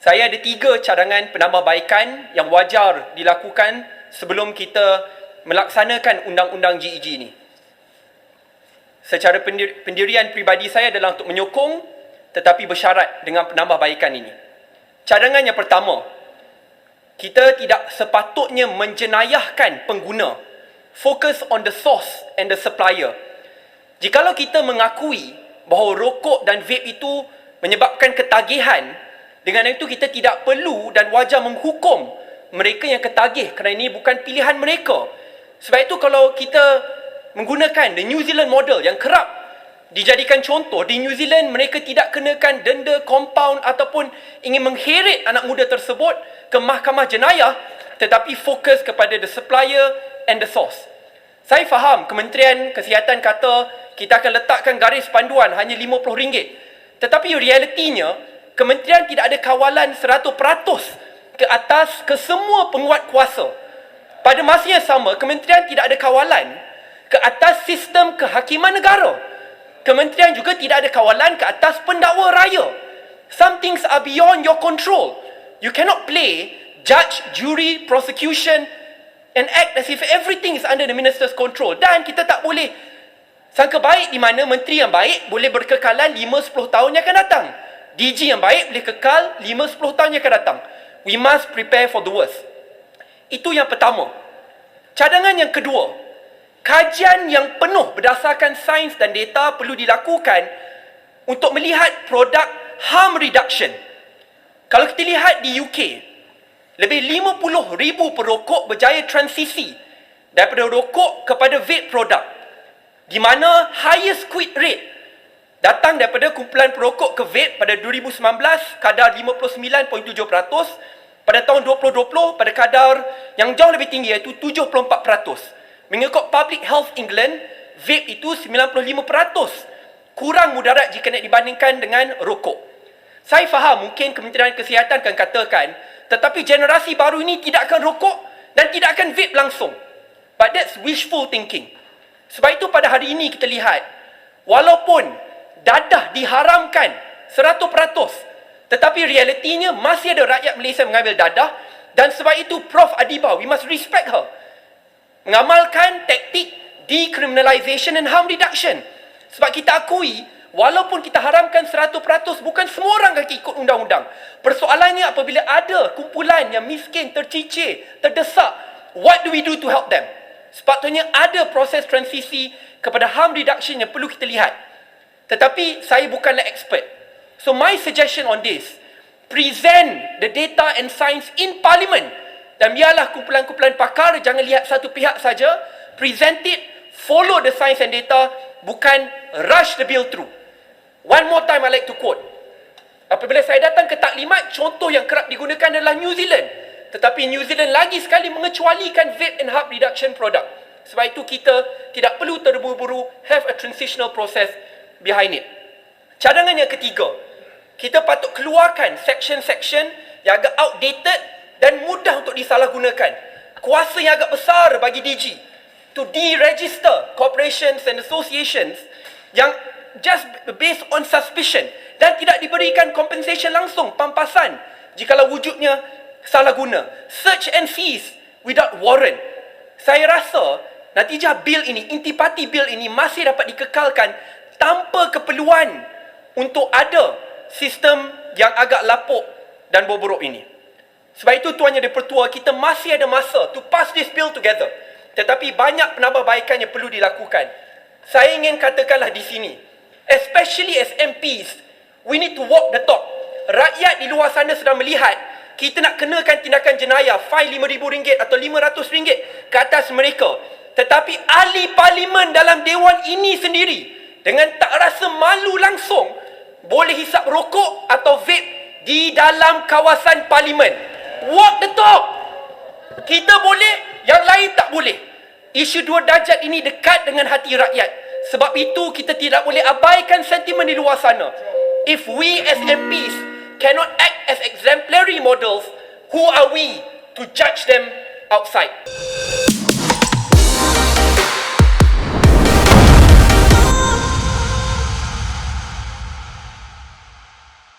Saya ada 3 cadangan penambahbaikan yang wajar dilakukan sebelum kita melaksanakan undang-undang GEG ini. Secara pendirian peribadi saya adalah untuk menyokong tetapi bersyarat dengan penambahbaikan ini. Cadangan yang pertama, kita tidak sepatutnya menjenayahkan pengguna. Focus on the source and the supplier. Jikalau kita mengakui bahawa rokok dan vape itu menyebabkan ketagihan, dengan itu kita tidak perlu dan wajar menghukum mereka yang ketagih kerana ini bukan pilihan mereka. Sebab itu kalau kita menggunakan the New Zealand model yang kerap dijadikan contoh, di New Zealand mereka tidak kenakan denda compound ataupun ingin mengheret anak muda tersebut ke mahkamah jenayah, tetapi fokus kepada the supplier and the source. Saya faham Kementerian Kesihatan kata kita akan letakkan garis panduan hanya RM50. Tetapi realitinya Kementerian tidak ada kawalan 100% ke atas ke semua penguat kuasa. Pada masa yang sama, Kementerian tidak ada kawalan ke atas sistem kehakiman negara. Kementerian juga tidak ada kawalan ke atas pendakwa raya. Some things are beyond your control. You cannot play judge, jury, prosecution and act as if everything is under the minister's control. Dan kita tak boleh sangka baik di mana menteri yang baik boleh berkekalan 5-10 tahun yang akan datang. DG yang baik boleh kekal 5-10 tahun yang akan datang. We must prepare for the worst. Itu yang pertama. Cadangan yang kedua, kajian yang penuh berdasarkan sains dan data perlu dilakukan untuk melihat produk harm reduction. Kalau kita lihat di UK, lebih 50,000 perokok berjaya transisi daripada rokok kepada vape produk, di mana highest quit rate datang daripada kumpulan perokok ke vape pada 2019 kadar 59.7%, pada tahun 2020 pada kadar yang jauh lebih tinggi iaitu 74%. Mengikut Public Health England, vape itu 95% kurang mudarat jika nak dibandingkan dengan rokok. Saya faham mungkin Kementerian Kesihatan akan katakan, tetapi generasi baru ini tidak akan rokok dan tidak akan vape langsung. But that's wishful thinking. Sebab itu pada hari ini kita lihat, walaupun dadah diharamkan 100%, tetapi realitinya masih ada rakyat Malaysia mengambil dadah. Dan sebab itu Prof. Adiba, we must respect her, mengamalkan taktik decriminalisation and harm reduction. Sebab kita akui, walaupun kita haramkan 100%, bukan semua orang akan ikut undang-undang. Persoalannya apabila ada kumpulan yang miskin, tercicir, terdesak, what do we do to help them? Sepatutnya ada proses transisi kepada harm reduction yang perlu kita lihat. Tetapi saya bukanlah expert. So my suggestion on this, present the data and science in parliament. Dan biarlah kumpulan-kumpulan pakar jangan lihat satu pihak saja, present it, follow the science and data, bukan rush the bill through. One more time I like to quote. Apabila saya datang ke taklimat, contoh yang kerap digunakan adalah New Zealand. Tetapi New Zealand lagi sekali mengecualikan vape and harm reduction product. Sebab itu kita tidak perlu terburu-buru, have a transitional process behind it. Cadangan yang ketiga, kita patut keluarkan section-section yang agak outdated dan mudah untuk disalahgunakan. Kuasa yang agak besar bagi DG to deregister corporations and associations yang just based on suspicion dan tidak diberikan compensation langsung, pampasan jikalau wujudnya salah guna. Search and seize without warrant. Saya rasa natijah bil ini, intipati bil ini masih dapat dikekalkan tanpa keperluan untuk ada sistem yang agak lapuk dan buruk ini. Sebab itu Tuan Yang di-Pertua, kita masih ada masa to pass this bill together. Tetapi banyak penambahbaikan yang perlu dilakukan. Saya ingin katakanlah di sini, especially as MPs, we need to walk the talk. Rakyat di luar sana sedang melihat kita nak kenakan tindakan jenayah, fine RM5,000 atau RM500 ke atas mereka. Tetapi ahli parlimen dalam dewan ini sendiri dengan tak rasa malu langsung boleh hisap rokok atau vape di dalam kawasan parlimen. Walk the talk. Kita boleh, yang lain tak boleh. Isu 2 darjat ini dekat dengan hati rakyat. Sebab itu kita tidak boleh abaikan sentimen di luar sana. If we as MPs cannot act as exemplary models, who are we to judge them outside?